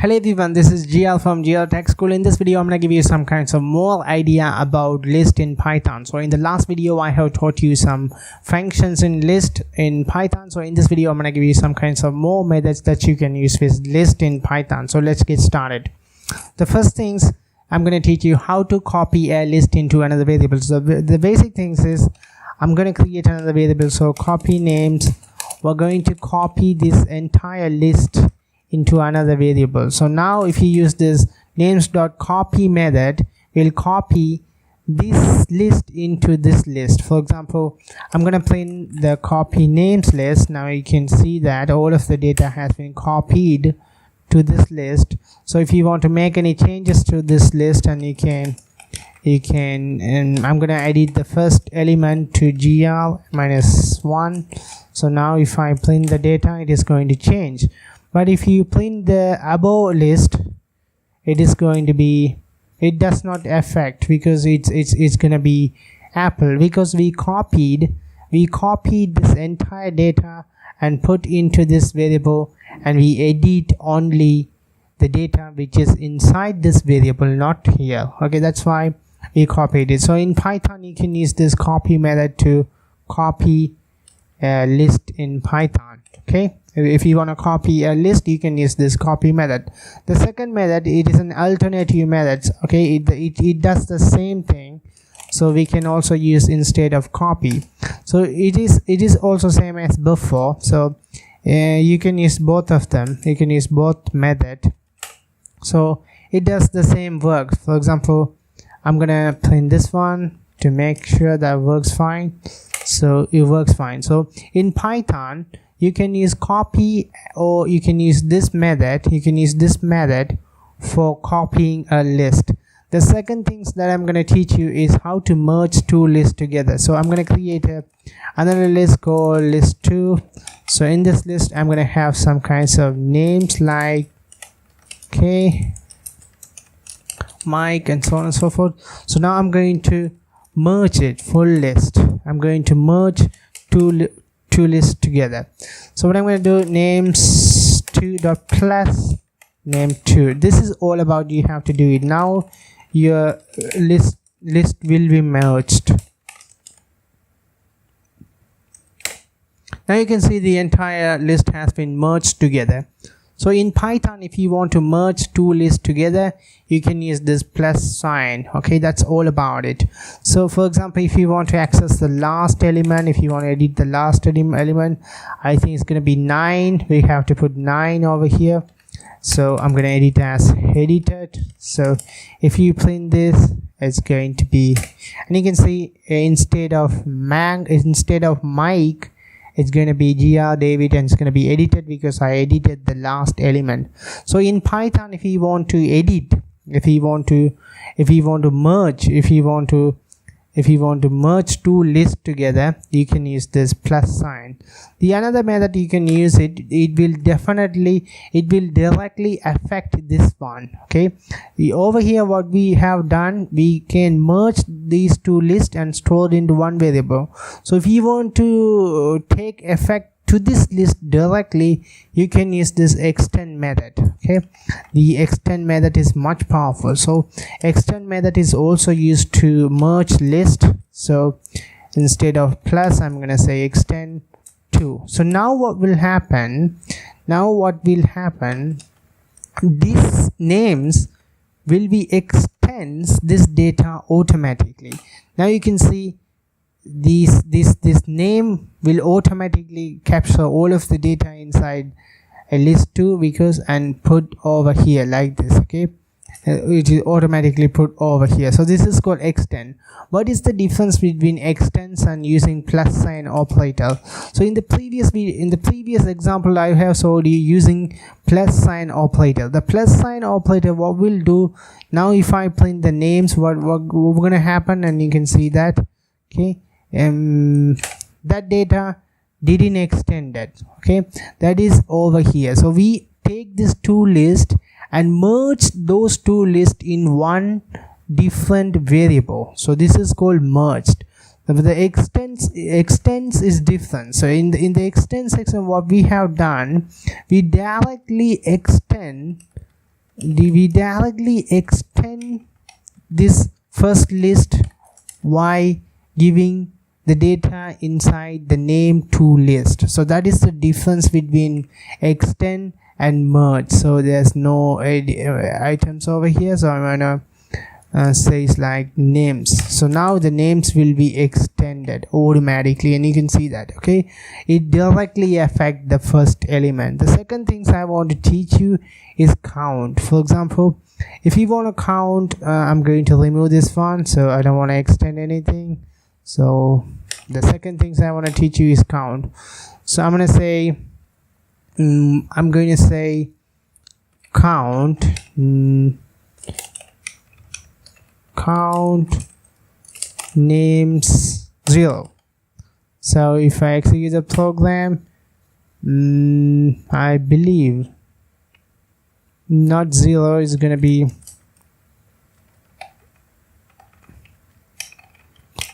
Hello everyone, this is GL from GL Tech School. In this video, I'm going to give you some kinds of more idea about list in Python. So in the last video, I have taught you some functions in list in Python. So in this video, I'm going to give you some kinds of more methods that you can use with list in Python. So let's get started. The first things I'm going to teach you how to copy a list into another variable. So the basic things is I'm going to create another variable. So copy names. We're going to copy this entire list into another variable. So now if you use this names.copy method, we'll copy this list into this list. For example, I'm going to print the copy names list. Now you can see that all of the data has been copied to this list. So if you want to make any changes to this list, and you can and I'm going to edit the first element to gl-1. So now if I print the data, it is going to change. But if you print the above list, it is going to be, it does not affect, because it's going to be Apple, because we copied this entire data and put into this variable, and we edit only the data which is inside this variable, not here. Okay, that's why we copied it. So in Python, you can use this copy method to copy a list in Python. Okay, if you want to copy a list, you can use this copy method. The second method, it is an alternative method. Okay, it does the same thing, so we can also use instead of copy. So it is also same as before. So you can use both of them. You can use both method. So it does the same work. For example, I'm gonna print this one to make sure that works fine. So it works fine. So in Python, you can use copy, or you can use this method. You can use this method for copying a list. The second things that I'm going to teach you is how to merge two lists together. So I'm going to create another list called list2. So in this list, I'm going to have some kinds of names like Mike, and so on and so forth. So now I'm going to merge it, full list. I'm going to merge two lists together. So what I'm going to do, names2.plus name2. This is all about, you have to do it now. Your list will be merged. Now you can see the entire list has been merged together. So in Python, if you want to merge two lists together, you can use this plus sign. Okay, that's all about it. So for example, if you want to access the last element, if you want to edit the last element, I think it's going to be 9. We have to put 9 over here. So I'm going to edit as edited. So if you print this, it's going to be, and you can see instead of Mike, it's going to be GR David, and it's going to be edited because I edited the last element. So in Python, if you want to edit, if you want to merge two lists together, you can use this plus sign. The another method you can use it will directly affect this one. Okay, over here what we have done, we can merge these two lists and store it into one variable. So if you want to take effect to this list directly, you can use this extend method. Okay, the extend method is much powerful. So extend method is also used to merge list. So instead of plus, I'm going to say extend to. So now what will happen, these names will be extends this data automatically. Now you can see this name will automatically capture all of the data inside a list2, because and put over here like this. Okay, it is automatically put over here. So this is called extend. What is the difference between extends and using plus sign operator? So in the previous example, I have showed you using plus sign operator. The plus sign operator, what we'll do now, if I print the names, what going to happen, and you can see that. Okay, that data didn't extend that. Okay, that is over here. So we take this two list and merge those two lists in one different variable. So this is called merged. The extends is different. So in the extend section, what we have done, we directly extend we directly extend this first list by giving the data inside the name to list. So that is the difference between extend and merge. So there's no items over here, so I'm gonna says like names. So now the names will be extended automatically, and you can see that, okay, it directly affect the first element. The second things I want to teach you is count. For example, if you want to count, I'm going to remove this one, so I don't want to extend anything. So the second things I want to teach you is count. So I'm going to say count count names 0. So if I execute the program, I believe not 0 is gonna be,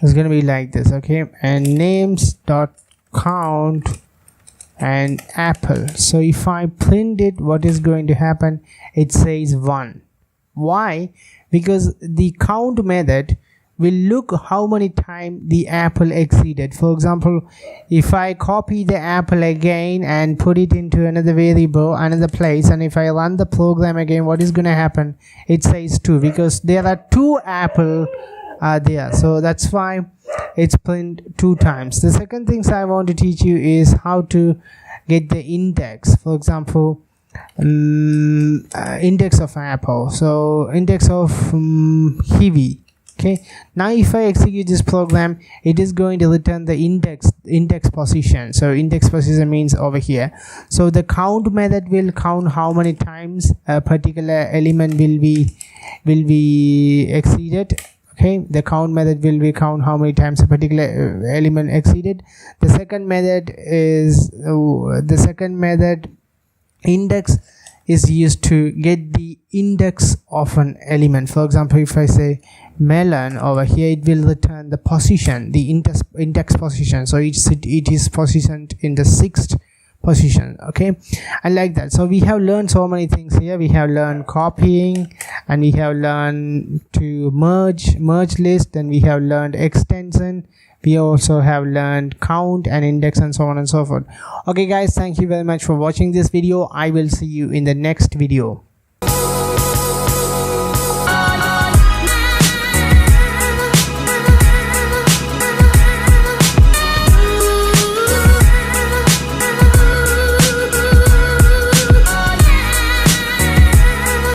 it's gonna be like this, okay, and names dot count and apple. So if I print it, what is going to happen? It says 1. Why? Because the count method will look how many times the apple exceeded. For example, if I copy the apple again and put it into another variable, another place, and if I run the program again, what is going to happen? It says 2, because there are 2 apple there. So that's why it's print 2 times. The second things I want to teach you is how to get the index. For example, index of apple, so index of heavy. Okay, now if I execute this program, it is going to return the index position. So index position means over here. So the count method will count how many times a particular element will be exceeded. Okay, the count method will be count how many times a particular element exceeded. The second method is index is used to get the index of an element. For example, if I say melon over here, it will return the position, the index position. So it is positioned in the 6th position. Okay, and like that. So we have learned so many things here. We have learned copying, and we have learned to merge list, and we have learned extension. We also have learned count and index and so on and so forth. Okay guys, thank you very much for watching this video. I will see you in the next video.